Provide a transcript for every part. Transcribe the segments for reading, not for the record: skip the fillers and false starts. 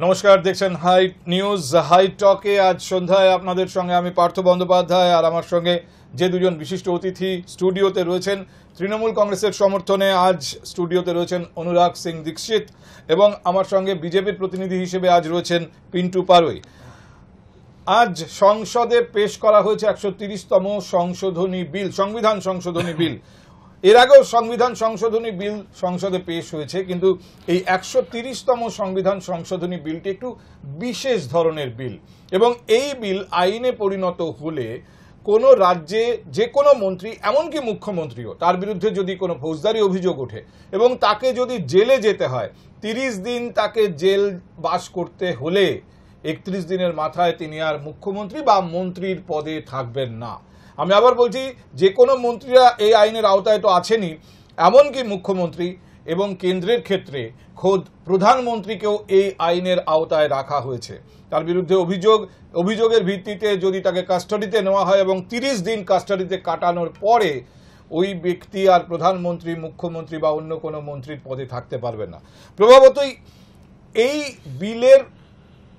নমস্কার, দেখছেন high news. High টকে আজ সন্ধ্যায় আপনাদের সঙ্গে আমি পার্থ বন্দ্যোপাধ্যায়, আর আমার সঙ্গে যে দুজন বিশিষ্ট অতিথি স্টুডিওতে রয়েছেন। তৃণমূল কংগ্রেসের সমর্থনে আজ স্টুডিওতে রয়েছেন অনুরাগ সিং দীক্ষিত, এবং আমার সঙ্গে বিজেপির প্রতিনিধি হিসেবে আজ রয়েছেন পিন্টু পারোই। আজ সংসদে পেশ করা হয়েছে 130তম সংশোধনী বিল, সংবিধান সংশোধনী বিল। এর আগেও সংবিধান সংশোধনী বিল সংসদে পেশ হয়েছে, কিন্তু এই 130তম সংবিধান সংশোধনী বিলটি একটু বিশেষ ধরনের বিল, এবং এই বিল আইনে পরিণত হলে কোনো রাজ্যে যে কোনো মন্ত্রী, এমনকি মুখ্যমন্ত্রীও, তার বিরুদ্ধে যদি কোনো ফৌজদারি অভিযোগ ওঠে এবং তাকে যদি জেলে যেতে হয়, 30 দিন তাকে জেল বাস করতে হলে 31 দিনের মাথায় তিনি আর মুখ্যমন্ত্রী বা মন্ত্রীর পদে থাকবেন না। আমি আবার বলছি, যে কোনো মন্ত্রীরা এই আইনের আওতায় তো আছেনই, এমনকি মুখ্যমন্ত্রী এবং কেন্দ্রের ক্ষেত্রে খোদ প্রধানমন্ত্রীকেও এই আইনের আওতায় রাখা হয়েছে। তার বিরুদ্ধে অভিযোগের ভিত্তিতে যদি তাকে কাস্টাডিতে নেওয়া হয় এবং 30 দিন কাস্টাডিতে কাটানোর পরে ওই ব্যক্তি আর প্রধানমন্ত্রী, মুখ্যমন্ত্রী বা অন্য কোনো মন্ত্রীর পদে থাকতে পারবে না। প্রভাবতই এই বিলের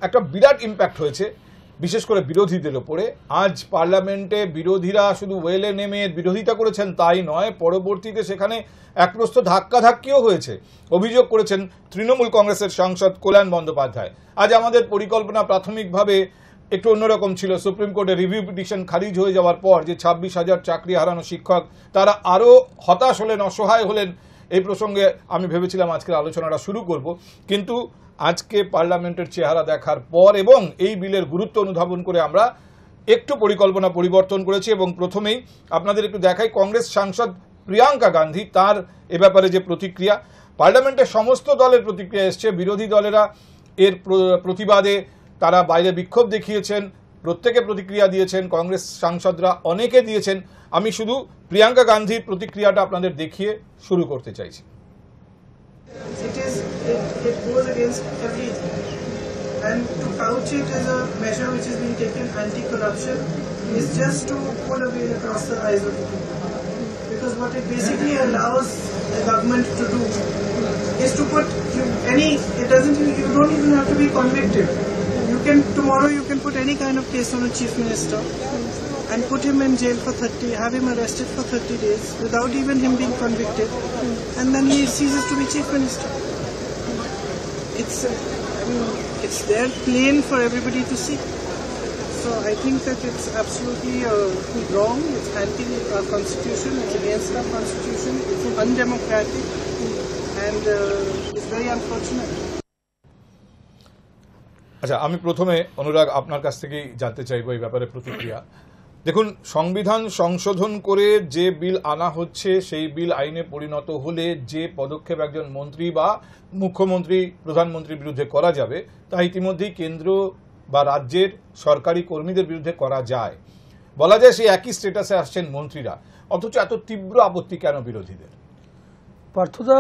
একটা বিরাট ইম্প্যাক্ট হয়েছে, বিশেষ করে বিরোধীদের ওপরে। আজ পার্লামেন্টে বিরোধীরা শুধু ওয়েলে নেমে বিরোধিতা করেছেন তাই নয়, পরবর্তীতে সেখানে এক প্রস্থ ধাক্কাধাক্কিও হয়েছে। অভিযোগ করেছেন তৃণমূল কংগ্রেসের সাংসদ কল্যাণ বন্দ্যোপাধ্যায়। আজ আমাদের পরিকল্পনা প্রাথমিকভাবে একটু অন্যরকম ছিল। সুপ্রিম কোর্টে রিভিউ পিটিশন খারিজ হয়ে যাওয়ার পর যে 26,000 চাকরি হারানো শিক্ষক, তারা আরও হতাশ হলেন, অসহায় হলেন। এই প্রসঙ্গে আমি ভেবেছিলাম আজকের আলোচনাটা শুরু করব, কিন্তু আজকে পার্লামেন্টের চেহারা দেখার পর এবং এই বিলের গুরুত্ব অনুধাবন করে আমরা একটু পরিকল্পনা পরিবর্তন করেছি। এবং প্রথমেই আপনাদের একটু দেখাই কংগ্রেস সাংসদ প্রিয়াঙ্কা গান্ধী, তার এ ব্যাপারে যে প্রতিক্রিয়া। পার্লামেন্টের সমস্ত দলের প্রতিক্রিয়া এসছে। বিরোধী দলেরা এর প্রতিবাদে তারা বাইরে বিক্ষোভ দেখিয়েছেন, প্রত্যেকে প্রতিক্রিয়া দিয়েছেন, কংগ্রেস সাংসদরা অনেকে দিয়েছেন। আমি শুধু প্রিয়াঙ্কা গান্ধীর প্রতিক্রিয়াটা আপনাদের দেখিয়ে শুরু করতে চাইছি। It goes against everything, and to couch it as a measure which is being taken anti-corruption is just to pull away across the eyes of the people. Because what it basically allows the government to do is to put it doesn't, you don't even have to be convicted. Tomorrow you can put any kind of case on a chief minister and put him in jail for have him arrested for 30 days without even him being convicted, and then he ceases to be chief minister. It's there plain for everybody to see. So I think that it's absolutely wrong. It's anti our constitution. It's against our constitution. It's undemocratic, and it's very unfortunate. আচ্ছা, আমি প্রথমে অনুরাগ আপনার কাছ থেকেই জানতে চাইবো এই ব্যাপারে প্রতিক্রিয়া। দেখুন, সংবিধান সংশোধন করে যে বিল আনা হচ্ছে, সেই বিল আইনে পরিণত হলে যে পদক্ষেপ একজন মন্ত্রী বা মুখ্যমন্ত্রী, প্রধানমন্ত্রীর বিরুদ্ধে করা যাবে, তা ইতিমধ্যেই কেন্দ্র বা রাজ্যের সরকারি কর্মীদের বিরুদ্ধে করা যায়। বলা যায় সেই একই স্ট্যাটাসে আসছেন মন্ত্রীরা, অথচ এত তীব্র আপত্তি কেন বিরোধীদের? পার্থদা,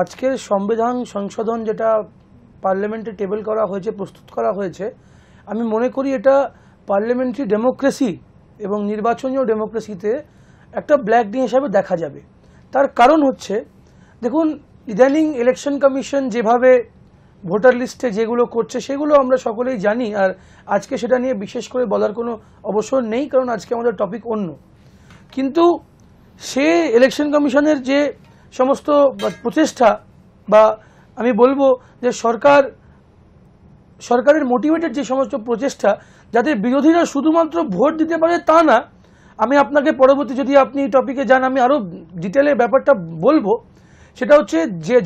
আজকের সংবিধান সংশোধন যেটা পার্লামেন্টে টেবল করা হয়েছে, প্রস্তুত করা হয়েছে, আমি মনে করি এটা পার্লামেন্টারি ডেমোক্রেসি এবং নির্বাচনীয় ডেমোক্রেসিতে একটা ব্ল্যাক ডে হিসাবে দেখা যাবে। তার কারণ হচ্ছে, দেখুন, ইদানিং ইলেকশন কমিশন যেভাবে ভোটার লিস্টে যেগুলো করছে সেগুলো আমরা সকলেই জানি, আর আজকে সেটা নিয়ে বিশেষ করে বলার কোনো অবসর নেই, কারণ আজকে আমাদের টপিক অন্য। কিন্তু সে ইলেকশন কমিশনের যে সমস্ত প্রচেষ্টা, বা আমি বলবো যে সরকারের মোটিভেটেড যে সমস্ত প্রচেষ্টা, যাতে বিরোধীরা শুধুমাত্র ভোট দিতে পারে তা না। আমি আপনাকে পরবর্তী, যদি আপনি এই টপিকে যান, আমি আরও ডিটেলে ব্যাপারটা বলবো। সেটা হচ্ছে যে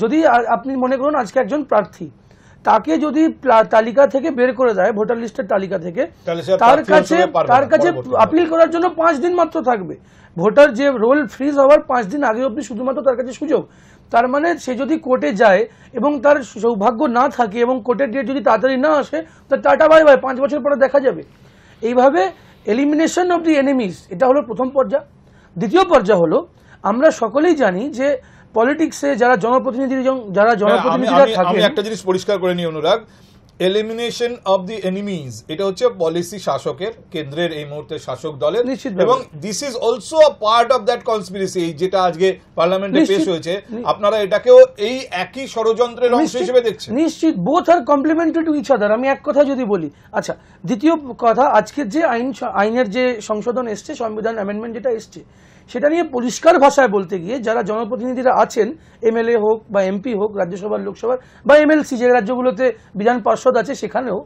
যদি আপনি মনে করুন আজকে একজন প্রার্থী, তাকে যদি তালিকা থেকে বের করে দেয়, ভোটার লিস্টের তালিকা থেকে, তার কাছে আপিল করার জন্য 5 দিন মাত্র থাকবে। ভোটার যে রোল ফ্রিজ হওয়ার 5 দিন আগে অবধি শুধুমাত্র তার কাছে সুযোগ। তার মানে সে যদি কোর্টে যায় এবং তার সৌভাগ্য না থাকে এবং কোর্টের ডেট যদি তাড়াতাড়ি না আসে, তার টাটা বাই বাই, 5 বছর পরে দেখা যাবে। এইভাবে এলিমিনেশন অফ দি এনিমিজ, এটা হলো প্রথম পর্যায়। দ্বিতীয় পর্যায় হলো, আমরা সকলেই জানি যে পলিটিক্সে যারা জনপ্রতিনিধিরা থাকে, আমি একটা জিনিস পরিষ্কার করে নিই অনুরাগ, এলিমিনেশন অফ দি এনিমিজ, এটা হচ্ছে পলিসি শাসকের, কেন্দ্রের এই মুহূর্তে শাসক দলের, নিশ্চিতভাবে। এবং this is also a part of that conspiracy, যেটা আজকে পার্লামেন্টে পেশ হয়েছে। আপনারা এটাকেও এই একই ষড়যন্ত্রের অংশ হিসেবে দেখছেন? নিশ্চিত, both are complementary to each other. আমি এক কথা যদি বলি, আচ্ছা, দ্বিতীয় কথা, আজকের যে আইনের যে সংশোধন এসছে, সংবিধান অ্যামেন্ডমেন্ট যেটা এসছে, সেটা নিয়ে পরিষ্কার ভাষায় বলতে গিয়ে যারা জনপ্রতিনিধিরা আছেন, এমএলএ হোক বা এমপি হোক, রাজ্যসভার, লোকসভার বা এমএলসি যে রাজ্যগুলোতে বিধান পার্ষদ আছে, সেখানেও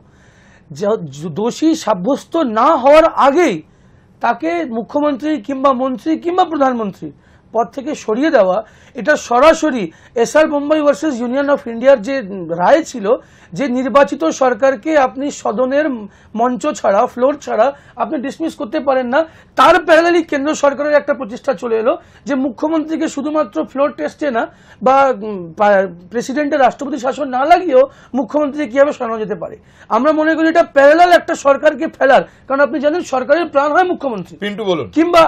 দোষী সাব্যস্ত না হওয়ার আগেই তাকে মুখ্যমন্ত্রী কিংবা মন্ত্রী কিংবা প্রধানমন্ত্রী পদ থেকে সরিয়ে দেওয়া, এটা সরাসরি SR Mumbai versus union of ইন্ডিয়ার যে রায় ছিল, যে নির্বাচিত সরকারকে আপনি সদনের মঞ্চ ছাড়া, ফ্লোর ছাড়া আপনি ডিসমিস করতে পারেন না, তার প্যারালালি কেন্দ্র সরকারের একটা প্রচেষ্টা চলে এলো যে মুখ্যমন্ত্রীকে শুধুমাত্র ফ্লোর টেস্টে না বা প্রেসিডেন্টের রাষ্ট্রপতি শাসন না লাগিয়েও মুখ্যমন্ত্রীকে কিভাবে সরানো যেতে পারে। আমরা মনে করি এটা প্যারালাল একটা সরকারকে ফেলার, কারণ আপনি জানেন সরকারের প্রাণ হয় মুখ্যমন্ত্রী। পিন্টু বলুন। কিংবা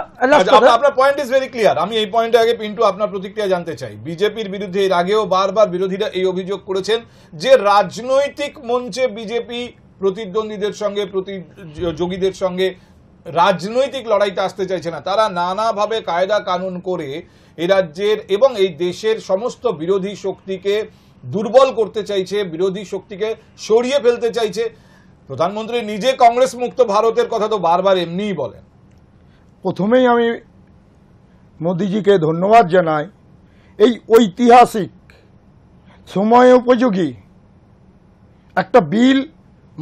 আপনার পয়েন্ট ইজ ভেরি ক্লিয়ার। আমি এই পয়েন্টে আগে পিন্টু আপনার প্রতিক্রিয়া জানতে চাই। বিজেপির বিরুদ্ধে এর আগেও বারবার বিরোধীরা এই অভিযোগ করেছেন যে রাজনৈতিক মঞ্চে বিজেপি প্রতিদ্বন্দ্বীদের সঙ্গে, প্রতিযোগীদের সঙ্গে রাজনৈতিক লড়াইতে আসতে চাইছে না, তারা নানাভাবে কায়দা কানুন করে এই রাজ্যের এবং এই দেশের সমস্ত বিরোধী শক্তিকে দুর্বল করতে চাইছে, বিরোধী শক্তিকে সরিয়ে ফেলতে চাইছে। প্রধানমন্ত্রী নিজে কংগ্রেস মুক্ত ভারতের কথা তো বারবার এমনিই বলেন। প্রথমেই আমি মোদিজিকে ধন্যবাদ জানাই এই ঐতিহাসিক সময় উপযোগী একটা বিল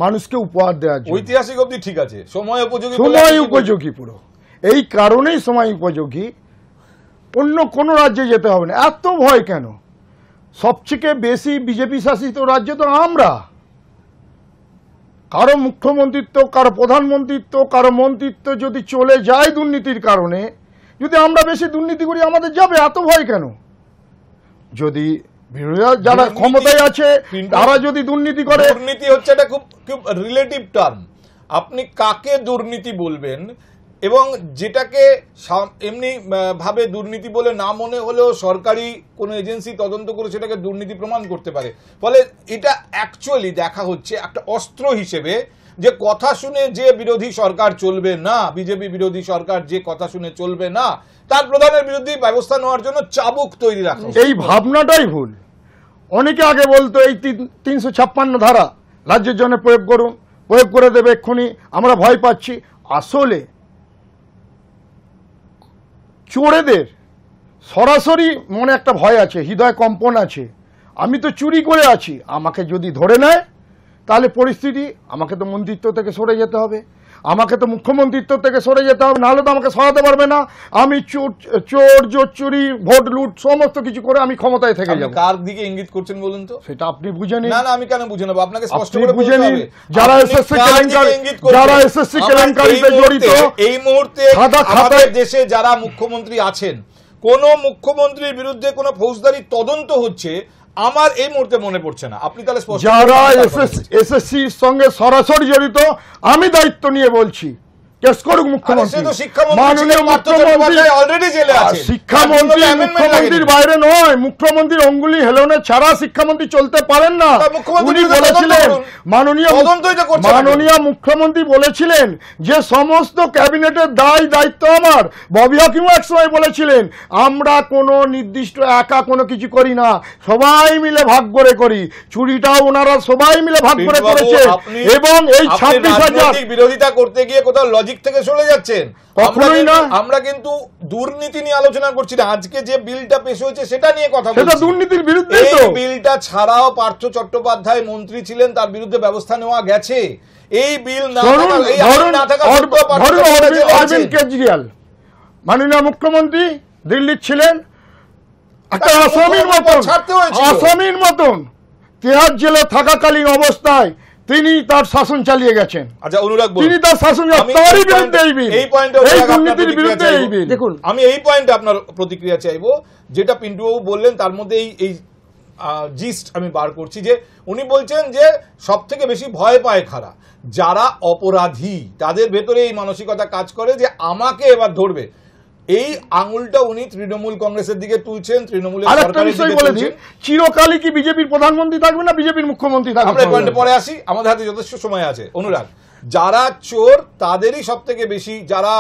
মানুষকে উপহার দেওয়ার জন্য। ঐতিহাসিক অবধি ঠিক আছে, সময় উপযোগী, সময় উপযোগী পুরো। এই কারণেই সময় উপযোগী, অন্য কোনো রাজ্যে যেতে হবে না। এত ভয় কেন? সবথেকে বেশি বিজেপি শাসিত রাজ্য তো আমরা। কারো মুখ্যমন্ত্রিত্ব, কারো প্রধানমন্ত্রিত্ব, কারো মন্ত্রিত্ব যদি চলে যায় দুর্নীতির কারণে, যদি আমরা বেশি দুর্নীতি করি আমাদের যাবে, এত ভয় কেন? যদি বিরোধীরা যারা ক্ষমতায় আছে তারা যদি দুর্নীতি করে, দুর্নীতি হচ্ছে এটা খুব খুব রিলেটিভ টার্ম। আপনি কাকে দুর্নীতি বলবেন, এবং যেটাকে এমনি ভাবে দুর্নীতি বলে না মনে হলেও সরকারি কোনো এজেন্সি তদন্ত করে সেটাকে দুর্নীতি প্রমাণ করতে পারে। ফলে এটা অ্যাকচুয়ালি দেখা হচ্ছে একটা অস্ত্র হিসেবে, যে কথা শুনে যে বিরোধী সরকার চলবে না, বিজেপি বিরোধী সরকার যে কথা শুনে চলবে না, তার প্রধানের বিরুদ্ধে ব্যবস্থা নেওয়ার জন্য চাবুক তৈরি রাখা। এই ভাবনাটাই ভুল। অনেকে আগে বলতো এই 356 ধারা রাজ্যের জন্য প্রয়োগ করুন, প্রয়োগ করে দেবে এক্ষুনি, আমরা ভয় পাচ্ছি। আসলে চোরেদের সরাসরি মনে একটা ভয় আছে, হৃদয় কম্পন আছে। আমি তো চুরি করে আছি, আমাকে যদি ধরে নেয় তাহলে পরিস্থিতি, আমাকে তো মন্ত্রিত্ব থেকে সরে যেতে হবে, আমাকে তো মুখ্যমন্ত্রিত্ব থেকে সরে যেতে হবে, নাহলে তো আমাকে সরাতে পারবে না। আমি চোর চুরি, ভোট লুট সমস্ত কিছু করে আমি ক্ষমতায় থেকে যাব। কার দিকে ইঙ্গিত করছেন বলুন তো? সেটা আপনি বুঝে নিন। না না, আমি কেন বুঝে নেব? আপনাকে স্পষ্ট করে বুঝে বলতে নিন। হবে। যারা এসএসসি কেলেঙ্কারিতে জড়িত, এই মুহূর্তে আমাদের দেশে যারা মুখ্যমন্ত্রী আছেন, কোন মুখ্যমন্ত্রীর বিরুদ্ধে কোন ফৌজদারি তদন্ত হচ্ছে আমার এই মুহূর্তে মনে পড়ছে না। আপনি তাহলে স্পষ্ট, যারা এসএসসির সঙ্গে সরাসরি জড়িত, আমি দায়িত্ব নিয়ে বলছি, কেস করুক মুখ্যমন্ত্রী, মাননীয় মুখ্যমন্ত্রী অলরেডি জেলে আছে। শিক্ষামন্ত্রী মুখ্যমন্ত্রীর বাইরে নয়, মুখ্যমন্ত্রীর অঙ্গুলি হেলনে ছাড়া শিক্ষামন্ত্রী চলতে পারেন না। উনি বলেছিলেন, মাননীয় মুখ্যমন্ত্রী বলেছিলেন যে সমস্ত ক্যাবিনেটের দায়িত্ব আমার। ববি হাকিমও একসময় বলেছিলেন, আমরা কোনো নির্দিষ্ট একা কোনো কিছু করি না, সবাই মিলে ভাগ করে করি। চুরিটাও ওনারা সবাই মিলে ভাগ করে করেছে। এবং এই 26,000 বিরোধিতা করতে গিয়ে কোথাও লজিক থেকে চলে যাচ্ছেন। কখনোই না। আমরা কিন্তু দুর্নীতি নিয়ে আলোচনা করছি না, আজকে যে বিলটা পেশ হয়েছে সেটা নিয়ে কথা বলছি। সেটা দুর্নীতির বিরুদ্ধে। এই বিলটা ছাড়াও পার্থ চট্টোপাধ্যায় মন্ত্রী ছিলেন, তার বিরুদ্ধে ব্যবস্থা নেওয়া গেছে। এই বিল না থাকা অরবিন্দ কেজরিওয়াল মাননীয় মুখ্যমন্ত্রী দিল্লির ছিলেন, একটা আসামির মতন তিহার জেলে থাকাকালীন অবস্থায় তিনি তার শাসন চালিয়ে গেছেন। আচ্ছা অনুরাগ, তিনি তার শাসন, তারই বিরুদ্ধে এই বিল, এই পয়েন্টে এই দুর্নীতির বিরুদ্ধে এই বিল। দেখুন, আমি এই পয়েন্টে আপনার প্রতিক্রিয়া চাইবো, যেটা পিন্টুবাবু বললেন তার মধ্যে এই জিস্ট আমি বার করছি, যে উনি বলছেন যে সব থেকে বেশি ভয় পায় কারা, যারা অপরাধী, তাদের ভেতরে এই মানসিকতা কাজ করে যে আমাকে এবার ধরবে। এই আঙুলটা উনি তৃণমূল কংগ্রেসের দিকে তুলছেন, তৃণমূলের আর একটা সরকারের বিষয় দিকে বলে দিই, তুলছেন। চিরকালই কি বিজেপির প্রধানমন্ত্রী থাকবে না বিজেপির মুখ্যমন্ত্রী আমরা এই পয়েন্টে থাকবে? পরে আসি, আমাদের হাতে যথেষ্ট সময় আছে। অনুরাগ, যারা চোর তাদেরই সব থেকে বেশি, যারা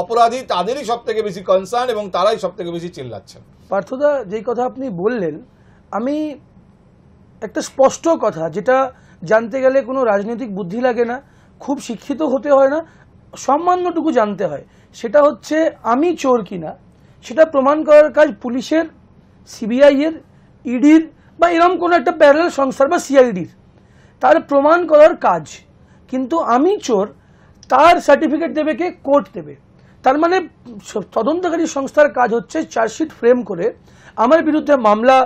অপরাধী তাদেরই সব থেকে বেশি কনসার্ন এবং তারাই সব থেকে বেশি চিল্লাচ্ছেন। পার্থদা যেই কথা আপনি বললেন, আমি একটা স্পষ্ট কথা, যেটা জানতে গেলে কোনো রাজনৈতিক বুদ্ধি লাগে না, খুব শিক্ষিত হতে হয় না, সামান্যটুকু জানতে হয়। সেটা হচ্ছে আমি চোর কিনা সেটা প্রমাণ করার কাজ পুলিশের, সিবিআই এর, ইডির বা এরকম কোনো একটা প্যারালাল সংস্থার বা সিআইডির, তার প্রমাণ করার কাজ। কিন্তু আমি চোর তার সার্টিফিকেট দেবে কে? কোর্ট দেবে। তার মানে তদন্তকারী সংস্থার কাজ হচ্ছে চার্জশিট ফ্রেম করে আমার বিরুদ্ধে মামলা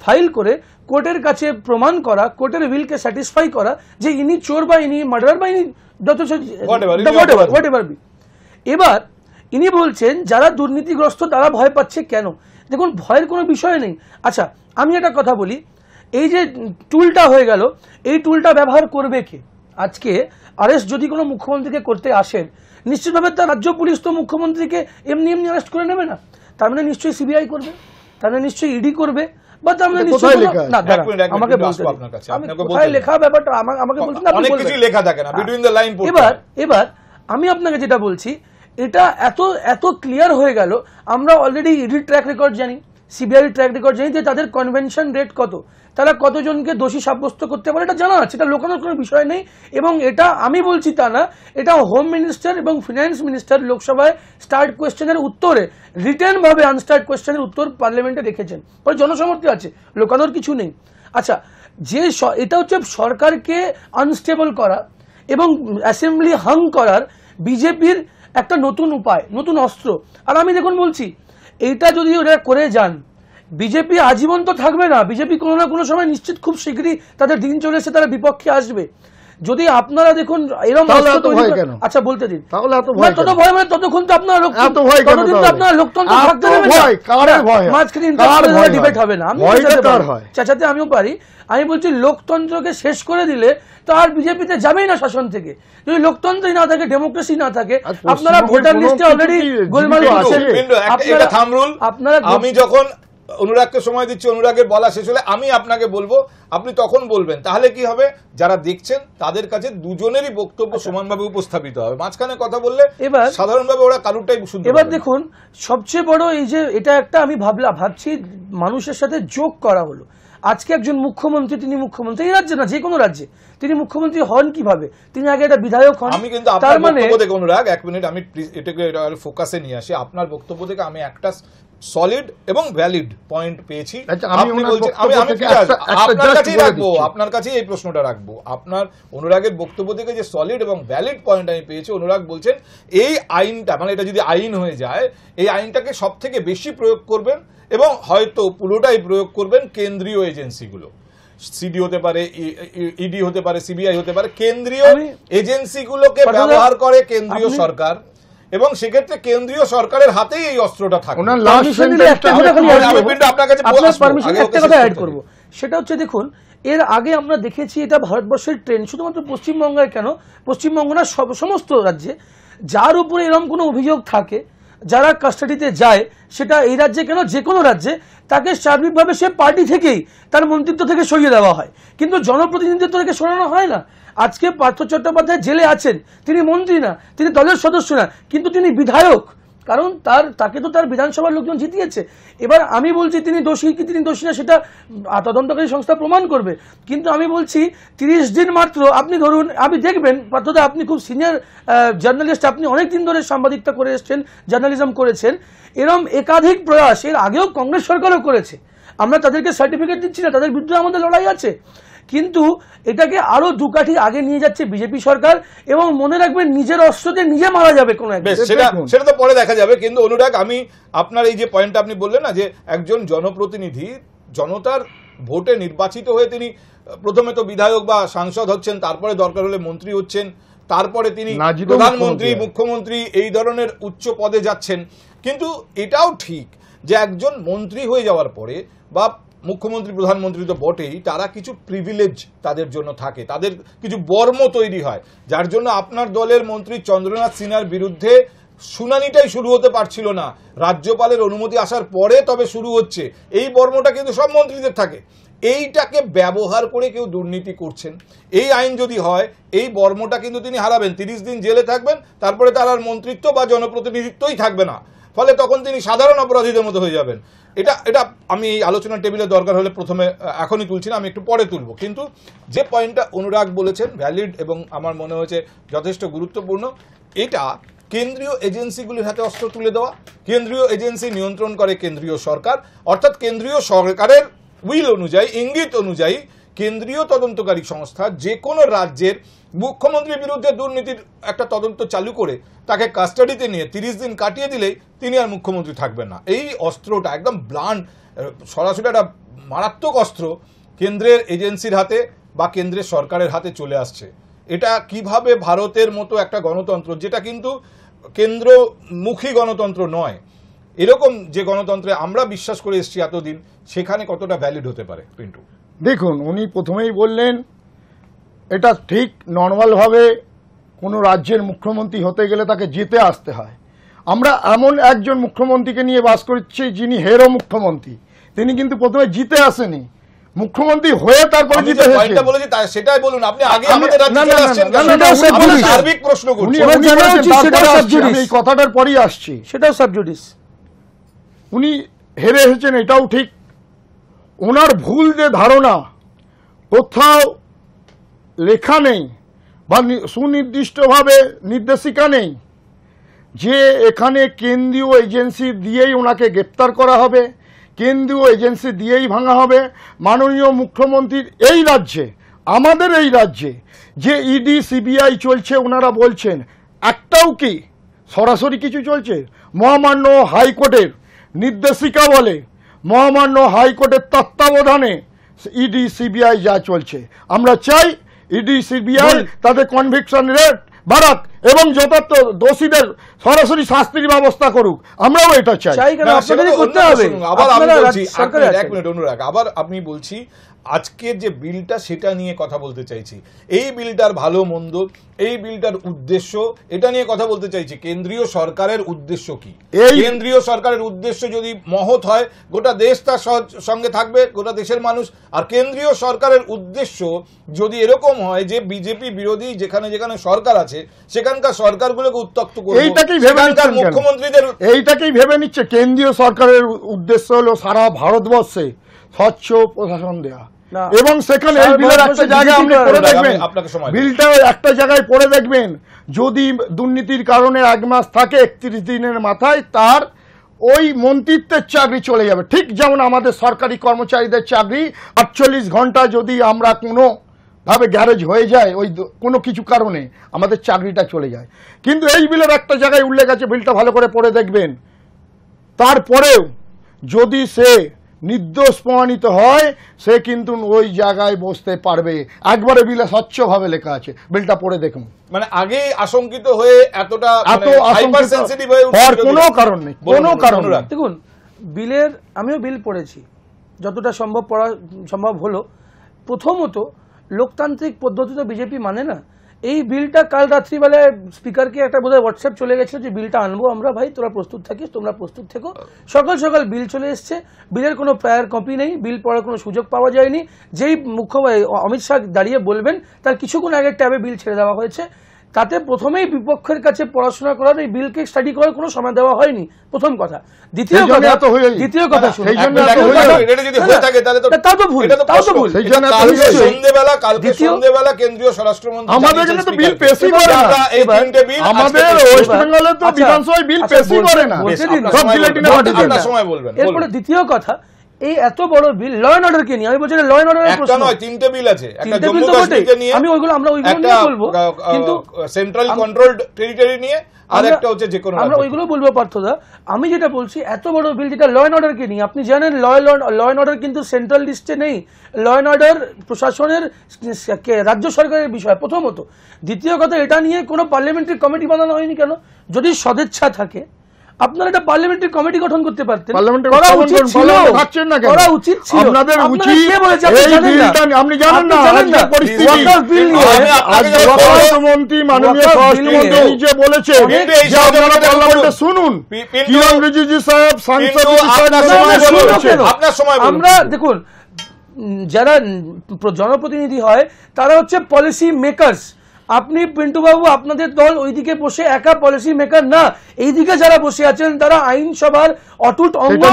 ফাইল করে কোর্টের কাছে প্রমাণ করা, কোর্টের উইলকে স্যাটিসফাই করা যে ইনি চোর বা ইনি মার্ডার বা ইনি যত হোয়াটএভার বি। এবার ইনি বলছেন যারা দুর্নীতিগ্রস্ত তারা ভয় পাচ্ছে কেন? দেখুন, ভয়ের কোনো বিষয় নেই। আচ্ছা, আমি একটা কথা বলি, এই যে টুলটা হয়ে গেল, এই টুলটা ব্যবহার করবে কে? আজকে আরেস্ট যদি কোনো মুখ্যমন্ত্রীকে করতে আসেন, নিশ্চিতভাবে তার রাজ্য পুলিশ তো মুখ্যমন্ত্রীকে এমনি এমনি অ্যারেস্ট করে নেবে না। তার মানে নিশ্চয়ই সিবিআই করবে, তার মানে নিশ্চয়ই ইডি করবে, বা তার মানে নিশ্চয়ই না। আমাকে বলতে কোথায় লেখা ব্যাপারটা আমাকে বলছেন, আপনি বলবেন লেখা থাকে না, বিটুইন দ্য লাইন। এবার আমি আপনাকে যেটা বলছি, এটা এত ক্লিয়ার হয়ে গেল। আমরা অলরেডি ইডির ট্র্যাক রেকর্ড জানি, সিবিআই ট্র্যাক রেকর্ড জানি যে তাদের কনভেনশন রেট কত, তারা কতজনকে দোষী সাব্যস্ত করতে পারে, এটা জানা আছে, এটা লোকানোর কোনো বিষয় নেই। এবং এটা আমি বলছি তা না, এটা হোম মিনিস্টার এবং ফিনান্স মিনিস্টার লোকসভায় স্টার্ট কোয়েশ্চেনের উত্তরে রিটার্ন ভাবে আনস্টার্ট কোয়েশ্চেনের উত্তর পার্লামেন্টে রেখেছেন, পরে জনসমর্থন আছে, লোকানোর কিছু নেই। আচ্ছা, যে এটা হচ্ছে সরকারকে আনস্টেবল করা এবং অ্যাসেম্বলি হাং করার বিজেপির একটা নতুন উপায়, নতুন অস্ত্র। আর আমি দেখুন বলছি, এইটা যদি ওরা করে যান, বিজেপি আজীবন তো থাকবে না, বিজেপি কোনো না কোনো সময় নিশ্চিত খুব শীঘ্রই তাদের দিন চলে এসে তারা বিপক্ষে আসবে। যদি আপনারা দেখুন এরকম, আচ্ছা বলতে দিন, তত ভয় মানে ততক্ষণ তো আপনারা লোকতন্ত্র থাকতে দেবেন না, মাঝখানে ইন্টারন্যাশনাল ডিবেট হবে না। চাচাতে আমিও পারি, আমি বলছি লোকতন্ত্রকে শেষ করে দিলে তো আর বিজেপিতে যাবেই না শাসন থেকে। যদি লোকতন্ত্রই না থাকে, ডেমোক্রেসি না থাকে, আপনারা ভোটার লিস্টে অলরেডি গোলমাল করছেন। আপনারা, আমি যখন অনুরাগকে সময় দিচ্ছি, অনুরাগের বলা শেষ হলে আমি আপনাকে বলবো, আপনি তখন বলবেন। তাহলে কি হবে, যারা দেখছেন তাদের কাছে দুজনেরই বক্তব্য সমানভাবে উপস্থাপিত হবে। মাঝখানে কথা বললে এবার সাধারণভাবে ওরা কারুরটাই শুনতে পাবে। এবার দেখুন, সবচেয়ে বড় এই যে এটা একটা আমি ভাবছি মানুষের সাথে যোগ করা হলো। আজকে একজন মুখ্যমন্ত্রী, তিনি মুখ্যমন্ত্রী এই রাজ্যে না, যে কোনো রাজ্যে তিনি মুখ্যমন্ত্রী হন কিভাবে? তিনি আগে একটা বিধায়ক হন। আমি কিন্তু আপনার বক্তব্য থেকে, অনুরাগ এক মিনিট, আমি এটাকে ফোকাসে নিয়ে আসি। আপনার বক্তব্য থেকে আমি একটা সলিড এবং ভ্যালিড পয়েন্ট পেয়েছি। আপনার কাছে এই প্রশ্নটা রাখবো, আপনার অনুরাগের বক্তব্য থেকে যে সলিড এবং ভ্যালিড পয়েন্ট আমি পেয়েছি, অনুরাগ বলছেন এই আইনটা, মানে এটা যদি আইন হয়ে যায়, এই আইনটাকে সব থেকে বেশি প্রয়োগ করবেন এবং হয়তো পুরোটাই প্রয়োগ করবেন কেন্দ্রীয় এজেন্সিগুলো। সিডি হতে পারে, ইডি হতে পারে, সিবিআই হতে পারে, কেন্দ্রীয় এজেন্সিগুলোকে ব্যবহার করে কেন্দ্রীয় সরকার, এবং সেক্ষেত্রে কেন্দ্রীয় সরকারের হাতেই এই অস্ত্রটা থাকে। সেটা হচ্ছে, দেখুন, এর আগে আমরা দেখেছি, এটা ভারতবর্ষের ট্রেন্ড, শুধুমাত্র পশ্চিমবঙ্গে কেন, পশ্চিমবঙ্গ না, সমস্ত রাজ্যে যার উপরে এরকম কোনো অভিযোগ থাকে, যারা কাস্টাডিতে যায়, সেটা এই রাজ্যে কেন, যে কোনো রাজ্যে, তাকে সার্বিকভাবে সে পার্টি থেকেই তার মন্ত্রিত্ব থেকে সরিয়ে দেওয়া হয়, কিন্তু জনপ্রতিনিধিত্ব থেকে সরানো হয় না। আজকে পার্থ চট্টোপাধ্যায় জেলে আছেন, তিনি মন্ত্রী না, তিনি দলের সদস্য না, কিন্তু তিনি বিধায়ক, কারণ তাকে তো তার বিধানসভার লোকজন জিতিয়েছে। এবার আমি বলছি তিনি দোষী কি তিনি দোষী না সেটা তদন্তকারী সংস্থা প্রমাণ করবে, কিন্তু আমি বলছি 30 দিন মাত্র, আপনি ধরুন, আপনি দেখবেন পার্থদা, আপনি খুব সিনিয়র জার্নালিস্ট, আপনি অনেক দিন ধরে সাংবাদিকতা করে এসছেন, জার্নালিজম করেছেন, এরম একাধিক প্রয়াস এর আগেও কংগ্রেস সরকারও করেছে। আমরা তাদেরকে সার্টিফিকেট দিচ্ছি না, তাদের বিরুদ্ধে আমাদের লড়াই আছে, কিন্তু এটাকে আরো দুকাঠি আগে নিয়ে যাচ্ছে বিজেপি সরকার, এবং মনে রাখবেন নিজের অস্ত্রতে নিজে মারা যাবে কোনো একদিন। সেটা তো পরে দেখা যাবে। কিন্তু অনুরাগ, আমি আপনার এই যে পয়েন্টটা আপনি বললেন না, যে একজন জনপ্রতিনিধি জনতার ভোটে নির্বাচিত হয়ে তিনি প্রথমে তো বিধায়ক বা সাংসদ হচ্ছেন, তারপরে দরকার হলে মন্ত্রী হচ্ছেন, তারপরে তিনি প্রধানমন্ত্রী, মুখ্যমন্ত্রী, এই ধরনের উচ্চ পদে যাচ্ছেন। কিন্তু এটাও ঠিক যে একজন মন্ত্রী হয়ে যাওয়ার পরে, বা মুখ্যমন্ত্রী প্রধানমন্ত্রী তো বটেই, তারা কিছু প্রিভিলেজ তাদের জন্য থাকে, তাদের কিছু বর্ম তৈরি হয়, যার জন্য আপনার দলের মন্ত্রী চন্দ্রনাথ সিনহার বিরুদ্ধে শুনানিটাই শুরু হতে পারছিল না, রাজ্যপালের অনুমতি আসার পরে তবে শুরু হচ্ছে। এই বর্মটা কিন্তু সব মন্ত্রীদের থাকে। এইটাকে ব্যবহার করে কেউ দুর্নীতি করছেন, এই আইন যদি হয় এই বর্মটা কিন্তু তিনি হারাবেন, 30 দিন জেলে থাকবেন, তারপরে তার আর মন্ত্রিত্ব বা জনপ্রতিনিধিত্বই থাকবে না, ফলে তখন তিনি সাধারণ অপরাধীদের মতো হয়ে যাবেন। এটা আমি এই আলোচনার টেবিলে দরকার হলে প্রথমে এখনই তুলছি না, আমি একটু পরে তুলব। কিন্তু যে পয়েন্টটা অনুরাগ বলেছেন ভ্যালিড এবং আমার মনে হয়েছে যথেষ্ট গুরুত্বপূর্ণ, এটা কেন্দ্রীয় এজেন্সিগুলির হাতে অস্ত্র তুলে দেওয়া। কেন্দ্রীয় এজেন্সি নিয়ন্ত্রণ করে কেন্দ্রীয় সরকার, অর্থাৎ কেন্দ্রীয় সরকারের উইল অনুযায়ী, ইঙ্গিত অনুযায়ী কেন্দ্রীয় তদন্তকারী সংস্থা যে কোনো রাজ্যের মুখ্যমন্ত্রীর বিরুদ্ধে দুর্নীতির একটা তদন্ত চালু করে তাকে কাস্টাডিতে নিয়ে 30 দিন কাটিয়ে দিলেই তিনি আর মুখ্যমন্ত্রী থাকবেন না। এই অস্ত্রটা একদম ব্লান্ট, সরাসরি একটা মারাত্মক অস্ত্র কেন্দ্রের এজেন্সির হাতে বা কেন্দ্রের সরকারের হাতে চলে আসছে। এটা কিভাবে ভারতের মতো একটা গণতন্ত্র, যেটা কিন্তু কেন্দ্রমুখী গণতন্ত্র নয়, এরকম যে গণতন্ত্রে আমরা বিশ্বাস করে এসেছি এতদিন, সেখানে কতটা ভ্যালিড হতে পারে পিন্টু? দেখুন, উনি প্রথমেই বললেন এটা ঠিক নর্মালভাবে কোনো রাজ্যের মুখ্যমন্ত্রী হতে গেলে তাকে জিতে আসতে হয়। আমরা এমন একজন মুখ্যমন্ত্রীকে নিয়ে বাস করছি যিনি হেরো মুখ্যমন্ত্রী, তিনি কিন্তু প্রথমে জিতে আসেনি, মুখ্যমন্ত্রী হয়ে তারপরে জিতে এসেছেন। বলেছি সেটাই বলুন, আপনি আগে আমি- আমাদের রাজ্যে না, না, চলে আসছেন না, কেন? না, না, আমরা সেটা সার্বিক প্রশ্ন করছি। উনি এবার জানা বলেছেন, উচিত তারপরে সেটাও আসছি, subjudice। আমি এই কথাটার পরই আসছি। সেটাও সাবজুডিস। উনি হেরে এসেছেন এটাও ঠিক, ওনার ভুল যে ধারণা কোথাও লেখা নেই বা সুনির্দিষ্টভাবে নির্দেশিকা নেই যে এখানে কেন্দ্রীয় এজেন্সি দিয়েই ওনাকে গ্রেপ্তার করা হবে, কেন্দ্রীয় এজেন্সি দিয়েই ভাঙা হবে। মাননীয় মুখ্যমন্ত্রীর এই রাজ্যে, আমাদের এই রাজ্যে যে ইডি সিবিআই চলছে, ওনারা বলছেন একটাও কি সরাসরি কিছু চলছে? মহামান্য হাইকোর্টের নির্দেশিকা বলে, মহামান্য হাইকোর্টের তত্ত্বাবধানে ইডি সিবিআই যা চলছে, আমরা চাই ইডি সিবিআই তাদের কনভিকশন রেট বাড়াক এবং যথার্থ দোষীদের সরাসরি শাস্তির ব্যবস্থা করুক, আমরাও এটা চাই। চাই কেন? না, আপনাদেরই সেটা তো করতে অন্য হবে। প্রসঙ্গ। আবার আমি আপনারা বলছি, সরকারে এক আছেন। মিনিট অনুরাগ, আবার আমি বলছি আজকের যে বিলটা সেটা নিয়ে কথা বলতে চাইছি। এই বিলটার ভালো মন্দ, এই বিলটার উদ্দেশ্য, এটা নিয়ে কথা বলতে চাইছি। কেন্দ্রীয় সরকারের উদ্দেশ্য কি? কেন্দ্রীয় সরকারের উদ্দেশ্য যদি মহৎ হয়, গোটা দেশ তার সঙ্গে থাকবে, গোটা দেশের মানুষ। আর কেন্দ্রীয় সরকারের উদ্দেশ্য যদি এরকম হয় যে বিজেপি বিরোধী যেখানে যেখানে সরকার আছে সেখানকার সরকারগুলোকে উত্তক্ত করবে, এইটাকেই ভেবে সেখানকার নিচ্ছেন মুখ্যমন্ত্রীদের এইটাকেই ভেবে নিচ্ছে কেন্দ্রীয় সরকারের উদ্দেশ্য হলো সারা ভারতবর্ষে স্বচ্ছ প্রশাসন দেয়া। না। এবং সেখানে এই সারা বিলের একটা ভারতবর্ষে জায়গায় আপনি বিজেপি পড়ে করে, দেখবেন, আপনাকে সময় দেব। বিলটা একটা জায়গায় পড়ে দেখবেন, যদি দুর্নীতির কারণে 1 মাস থাকে 31 দিনের মাথায় তার ওই মন্ত্রিত্বের চাকরি চলে যাবে। ঠিক যেমন আমাদের সরকারি কর্মচারীদের চাকরি 48 ঘন্টা যদি আমরা কোনো ভাবে গ্যারেজ হয়ে যায় ওই কোনো কিছু কারণে আমাদের চাকরিটা চলে যায়। কিন্তু এই বিলের একটা জায়গায় উল্লেখ আছে, বিলটা ভালো করে পড়ে দেখবেন, তারপরেও যদি সে নির্দোষ প্রমাণিত হয় সে কিন্তু ওই জায়গায় বসতে পারবে। একবারে বিলে স্বচ্ছভাবে লেখা আছে, বিলটা পড়ে দেখুন। মানে আগে আশঙ্কিত হয়ে এতটা এত হাইপার সেনসিটিভ হয়ে উঠছে হওয়ার যদি- কোনো কারণ নেই, বলুন, কোনো বলুন, কারণ অনুরাগ। নেই। দেখুন, বিলের আমিও বিল পড়েছি, যতটা সম্ভব পড়া সম্ভব হলো। প্রথমত, লোকতান্ত্রিক পদ্ধতি তো বিজেপি মানে না। এই বিলটা কাল রাত্রিবেলায় স্পিকারকে একটা বোধহয় হোয়াটসঅ্যাপ চলে গেছিল যে বিলটা আনবো আমরা, ভাই তোরা প্রস্তুত থাকিস, তোমরা প্রস্তুত থেকো। সকাল সকাল বিল চলে এসছে, বিলের কোনো প্রায়ার কপি নেই, বিল পড়ার কোনো সুযোগ পাওয়া যায়নি। যেই অমিত শাহ দাঁড়িয়ে বলবেন তার কিছুক্ষণ আগে ট্যাবে বিল ছেড়ে দেওয়া হয়েছে। তাতে প্রথমেই বিপক্ষের কাছে পড়াশোনা করার, এই বিলকে স্টাডি করার কোনো সময় দেওয়া হয়নি, প্রথম কথা। দ্বিতীয় সেই জন্য কথা, এত হয়ে- দ্বিতীয় কথা না, শুনুন। সেই জন্য একদম এত হয়ে কথা, যায়। এটা যদি হয়ে থাকে তাহলে তো তাও তো ভুল, এটা তো তাও তো প্রশ্ন। ভুল। সেই জন্য এত কালকে হয়ে যায়। সন্ধ্যেবেলা কেন্দ্রীয় স্বরাষ্ট্রমন্ত্রী আমাদের জানিয়েছেন এখানে তো বিল স্পিকারকে। পেশই করে না। আমরা এই এবার তিনটে বিল আজকে আমাদের পেশ ওয়েস্ট করব। বেঙ্গলে তো আচ্ছা, বিধানসভায় বিল আচ্ছা, পেশই করে না, বলতে বেশ, দিন। আপনার সব সময় জিলেটিনে বলবেন। পাঠিয়ে আপনার দেন। সময় বলবেন, এরপরে বলুন। দ্বিতীয় কথা, এই এত বড় বিল ল অ্যান্ড অর্ডারকে নিয়ে, আমি বলছি ল অ্যান্ড অর্ডারের একটা প্রশ্ন। নয়, তিনটে বিল আছে, একটা তিনটে জম্মু বিল তো বটেই। কাশ্মীরকে নিয়ে, আমি ওইগুলো একটা নিয়ে বলবো, কিন্তু সেন্ট্রাল কন্ট্রোলড টেরিটরি নিয়ে, আর একটা হচ্ছে যে কোনো আমরা ওইগুলো বলবো পার্থদা। আমি যেটা বলছি, এত বড় বিল যেটা ল অ্যান্ড অর্ডারকে নিয়ে, আপনি জানেন ল অ্যান্ড অর্ডার কিন্তু সেন্ট্রাল লিস্টে নেই। ল অ্যান্ড অর্ডার প্রশাসনের রাজ্য সরকারের বিষয় প্রথমত। দ্বিতীয় কথা, এটা নিয়ে কোনো পার্লামেন্টারি কমিটি বানানো হয়নি কেন? যদি সদিচ্ছা থাকে, আপনারা একটা পার্লামেন্টারি কমিটি গঠন করতে পারতেন। পার্লামেন্টে করা উচিত ছিল, থাকছেন না কেন? করা উচিত ছিল। আপনাদের আপনারা উচিত কে বলেছে আপনি এই জানেন না? বিলটা আপনি জানেন না আজকের পরিস্থিতি। ওয়াকফ বিল নিয়ে আজ স্বরাষ্ট্রমন্ত্রী মাননীয় স্বরাষ্ট্রমন্ত্রী নিজে বলেছে যে আপনারা পার্লামেন্টে শুনুন, কিরণ রিজিজু সাহেব সাংসদ আপনার সময় আমরা দেখুন যারা জনপ্রতিনিধি হয় তারা হচ্ছে পলিসি মেকারস। আপনি পিন্টু বাবু আপনাদের দল ওইদিকে বসে একা পলিসি মেকার না, এইদিকে যারা বসে আছেন তারা আইনসভার অটুট অঙ্গ,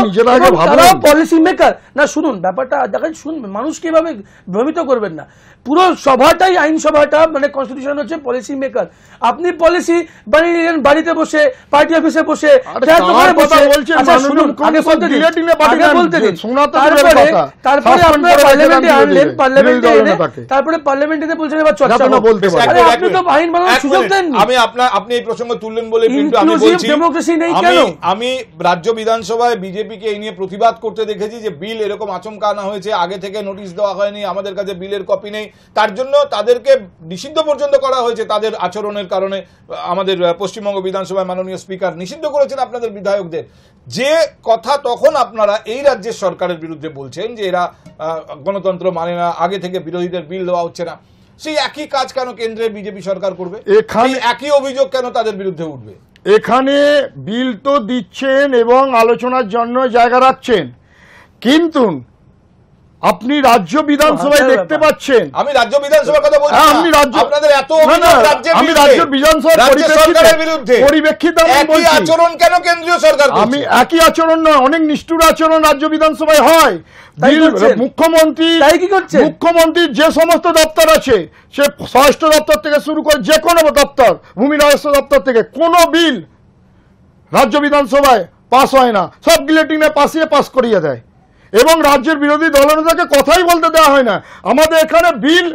তারা পলিসি মেকার। না শুনুন ব্যাপারটা দেখেন, শুনবেন মানুষকে এভাবে ভ্রমিত করবেন না। পুরো সভাটাই আইনসভাটা মানে কনস্টিটিউশন হচ্ছে পলিসি মেকার। আপনি পলিসি বানিয়ে নিলেন বাড়িতে বসে, পার্টি অফিসে বসে, তারপরে আপনারা পার্লামেন্টে আনলেন, পার্লামেন্টে এনে তারপরে পার্লামেন্টে বলছেন এবার চর্চা বলতে পারেন। আপনি তো আইন বানানোর সুযোগ দেননি। আপনি এই প্রসঙ্গ তুললেন বলে কিন্তু আমি বলছি ডেমোক্রেসি নেই কেন? আমি রাজ্য বিধানসভায় বিজেপিকে এই নিয়ে প্রতিবাদ করতে দেখেছি যে বিল এরকম আচমকা আনা হয়েছে, আগে থেকে নোটিশ দেওয়া হয়নি, আমাদের কাছে বিলের কপি নেই, তার জন্য তাদেরকে নিষিদ্ধ পর্যন্ত করা হয়েছে তাদের আচরণের কারণে। আমাদের পশ্চিমবঙ্গ বিধানসভায় মাননীয় স্পিকার নিষিদ্ধ করেছেন আপনাদের বিধায়কদের। যে কথা তখন আপনারা এই রাজ্যের সরকারের বিরুদ্ধে বলছেন যে এরা গণতন্ত্র মানে না, আগে থেকে বিরোধীদের বিল দেওয়া হচ্ছে না, সেই একই কাজ কেন কেন্দ্রের বিজেপি সরকার করবে? এখানে একই অভিযোগ কেন তাদের বিরুদ্ধে উঠবে? এখানে বিল তো দিচ্ছেন এবং আলোচনার জন্য জায়গা রাখছেন, কিন্তু আপনি রাজ্য বিধানসভায় দেখতে পাচ্ছেন। আমি রাজ্য বিধানসভার কথা বলছি, আপনাদের এত আমি রাজ্য বিধানসভার পরিপ্রেক্ষিতে একই আচরণ কেন কেন্দ্রীয় সরকার? আমি একই আচরণ নয়, অনেক নিষ্ঠুর আচরণ রাজ্য বিধানসভায় হয়। মুখ্যমন্ত্রীর যে সমস্ত দপ্তর আছে, সে স্বরাষ্ট্র দপ্তর থেকে শুরু করে যে কোনো দপ্তর, ভূমি রাজস্ব দপ্তর থেকে কোনো বিল রাজ্য বিধানসভায় পাস হয় না, সব গিলেটিনে পাস করিয়ে দেয় এবং রাজ্যের বিরোধী দলনেতাকে কথাই বলতে দেওয়া হয় না। আমাদের এখানে বিল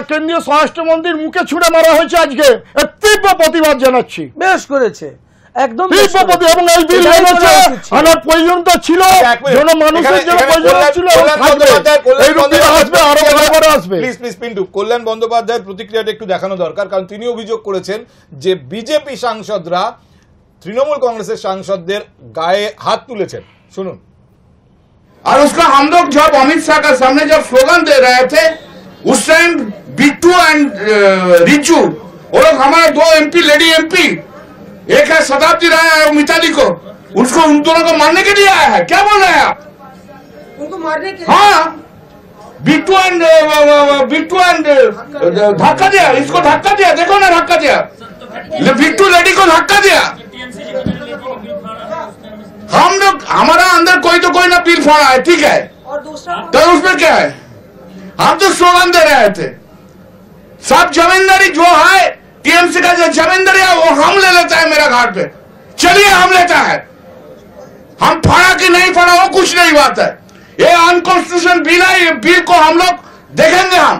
কেন্দ্রীয় স্বরাষ্ট্রমন্ত্রীর মুখে ছুঁড়ে মারা হয়েছে, আজকে তীব্র প্রতিবাদ জানাচ্ছি। বেশ করেছে, একদম এবং এই বিল আনার প্রয়োজন তো ছিল, মানুষের জন্য প্রয়োজন ছিল, আসবে। প্লিজ পিন্টু, কল্যাণ বন্দ্যোপাধ্যায়ের প্রতিক্রিয়াটা একটু দেখানো দরকার, কারণ তিনি অভিযোগ করেছেন যে বিজেপি সাংসদরা তৃণমূল কংগ্রেসের সাংসদদের গায়ে হাত তুলেছেন। শুনুন। और उसका हम लोग जब अमित शाह का सामने जब स्लोगन दे रहे थे उस टाइम बिट्टू एंड रिचू, वो लोग हमारे 2 एमपी लेडी एमपी, एक है शताब्दी राय और मिताली को, उसको उन दोनों को मारने के लिए आया है। क्या बोल रहे हैं आप? उनको मारने के? हाँ, बिट्टू एंड धक्का दिया, इसको धक्का दिया, देखो ना धक्का दिया, बिट्टू लेडी को धक्का दिया। हम लोग हमारा अंदर कोई ना बिल फाड़ा है, ठीक है, और दूसरा तो उसमें क्या है? हम तो स्लोगन दे रहे थे, सब जमींदारी जो है टीएमसी का जो जमींदारी है वो हम ले लेता है मेरा घाट पे, चलिए हम लेता है, हम फाड़ा कि नहीं फाड़ा वो कुछ नहीं बात है। ये अनकॉन्स्टिट्यूशन बिल है, ये बिल को हम लोग देखेंगे, हम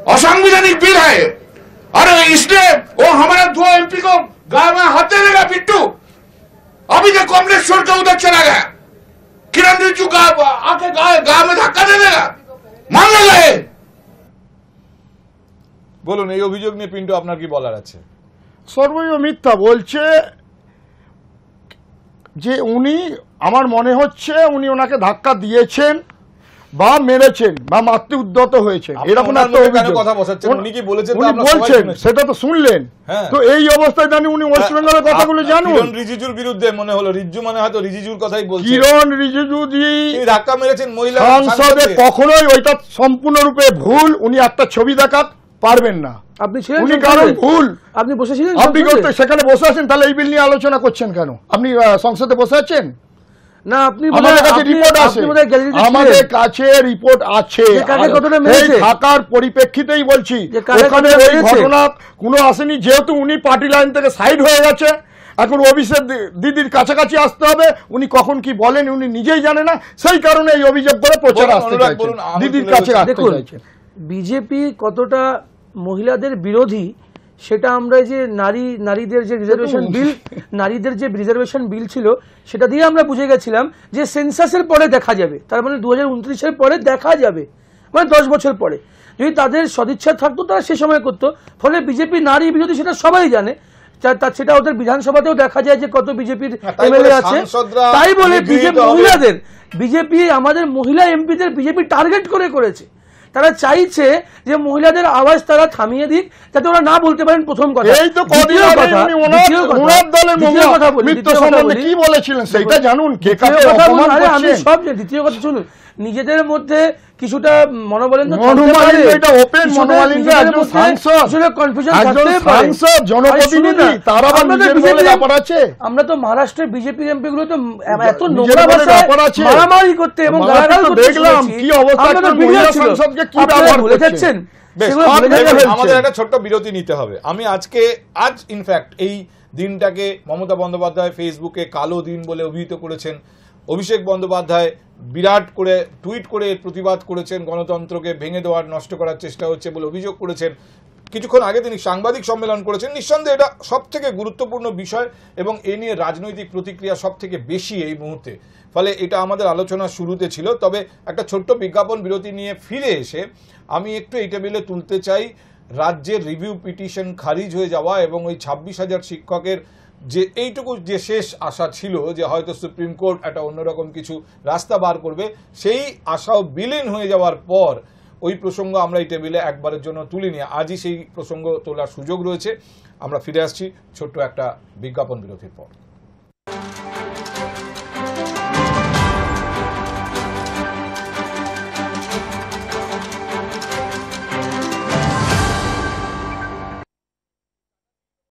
असंवैधानिक बिल है और इसलिए वो हमारा 2 एमपी को गाय में हाथ दे देगा बिट्टू। अभी जो कांग्रेस छोड़ के उधर चला गया, किरण रिजिजू आके गांव में धक्का दे देगा, मान लो गए। বলুন এই অভিযোগ নিয়ে পিন্টু আপনার কি বলার আছে? সর্বৈব মিথ্যা বলছে যে উনি, আমার মনে হচ্ছে উনি ওনাকে ধাক্কা দিয়েছেন বা মেরেছেন বা মারতে উদ্যত হয়েছে, এরকম একটা অভিযোগ কথা বসাচ্ছেন। উনি কি বলেছেন উনি বলছেন সেটা তো শুনলেন। তো এই অবস্থায় জানি উনি ওয়েস্ট বেঙ্গলের কথাগুলো জানুন। কিরণ রিজিজুর বিরুদ্ধে মনে হলো, রিজিজু মানে হয়তো রিজিজুর কথাই বলছেন। কিরণ রিজিজু জি ধাক্কা মেরেছেন মহিলা সংসদে, কখনোই ওইটা সম্পূর্ণরূপে ভুল, উনি একটা ছবি দেখাতে পারবেন না। আপনি ছিলেন, উনি কারণ ভুল, আপনি বসেছিলেন, আপনি সেখানে বসে আছেন, তাহলে এই বিল নিয়ে আলোচনা করছেন কেন? আপনি সংসদে বসে আছেন না? আপনি আমাদের কাছে রিপোর্ট আছে, আমাদের কাছে রিপোর্ট আছে, এই ঢাকার পরিপ্রেক্ষিতেই বলছি, ওখানে ওই ঘটনা কোনো আসেনি, যেহেতু উনি পার্টি লাইন থেকে সাইড হয়ে গেছে, এখন অভিষেক দিদির কাছাকাছি আসতে হবে, উনি কখন কি বলেন উনি নিজেই জানে না, সেই কারণে এই অভিযোগ করে প্রচার আসতে চাইছেন, দিদির কাছে আসতে চাইছেন। বিজেপি কতটা মহিলাদের বিরোধী সেটা আমরা যে নারীদের যে রিজার্ভেশন বিল ছিল সেটা দিয়ে আমরা বুঝে গেছিলাম যে সেন্সাসের পরে দেখা যাবে, তার মানে 2029-এর পরে দেখা যাবে, মানে 10 বছর পরে। যদি তাদের সদিচ্ছা থাকতো তারা সে সময় করতো। ফলে বিজেপি নারী বিরোধী সেটা সবাই জানে, সেটা ওদের বিধানসভাতেও দেখা যায় যে কত বিজেপির তাই বলে এমএলএ আছে। সাংসদরা তাই বলে নিগৃহীত হবে। মহিলাদের বিজেপি আমাদের মহিলা এমপিদের বিজেপি টার্গেট করেছে। তারা চাইছে যে মহিলাদের আওয়াজ তারা থামিয়ে দিক, যাতে ওরা না বলতে পারেন প্রথম কথা। এই তো কদিন আগে উনি ওনার দলের মৃত্যু সম্বন্ধে কি বলেছিলেন সেটা জানুন, কে কাকে অপমান আমি করছেন। সব দ্বিতীয় কথা শুনুন, নিজেদের মধ্যে কিছুটা মনোবলিন্য মনোমালিন্য, এটা ওপেন মনোমালিন্য, একজন সাংসদ, কনফিউশন একজন থাকতে পারে। সাংসদ, জনপ্রতিনিধি, তার আবার নিজের বলে ব্যাপার আছে। আমরা তো মহারাষ্ট্রের বিজেপি এমপি গুলো তো এত নিজের নোংরা বলে ভাষায় ব্যাপার আছে। মারামারি করতে এবং গালাগাল করতে দেখলাম শুনেছি। কি অবস্থা, আমরা তো একটা ভিডিও মহিলা ছিল। সাংসদকে কি আপনারা ব্যবহার ভুলে করছে। যাচ্ছেন, বেশ, সেগুলো ভুলে যাওয়া দেখুন, হয়েছে। আমাদের একটা ছোট্ট বিরতি নিতে হবে। আমি আজ ইনফ্যাক্ট এই দিনটাকে মমতা বন্দ্যোপাধ্যায় ফেসবুকে কালো দিন বলে অভিহিত করেছেন। অভিষেক বন্দ্যোপাধ্যায় বিরাট করে টুইট করে এর প্রতিবাদ করেছেন, গণতন্ত্রকে ভেঙে দেওয়ার, নষ্ট করার চেষ্টা হচ্ছে বলে অভিযোগ করেছেন। কিছুক্ষণ আগে তিনি সাংবাদিক সম্মেলন করেছেন। নিঃসন্দেহে এটা সব থেকে গুরুত্বপূর্ণ বিষয় এবং এ নিয়ে রাজনৈতিক প্রতিক্রিয়া সব থেকে বেশি এই মুহূর্তে। ফলে এটা আমাদের আলোচনার শুরুতে ছিল। তবে একটা ছোট্ট বিজ্ঞাপন বিরতি নিয়ে ফিরে এসে আমি একটু এই টেবিলে তুলতে চাই রাজ্যের রিভিউ পিটিশন খারিজ হয়ে যাওয়া এবং ওই 26,000 শিক্ষকের যে এইটুকু যে শেষ আশা ছিল যে হয়তো সুপ্রিম কোর্ট একটা অন্যরকম কিছু রাস্তা বার করবে, সেই আশাও বিলীন হয়ে যাওয়ার পর ওই প্রসঙ্গ আমরা এই টেবিলে একবারের জন্য তুলিনি। আজই সেই প্রসঙ্গ তোলার সুযোগ রয়েছে। আমরা ফিরে আসছি ছোট্ট একটা বিজ্ঞাপন বিরতির পর।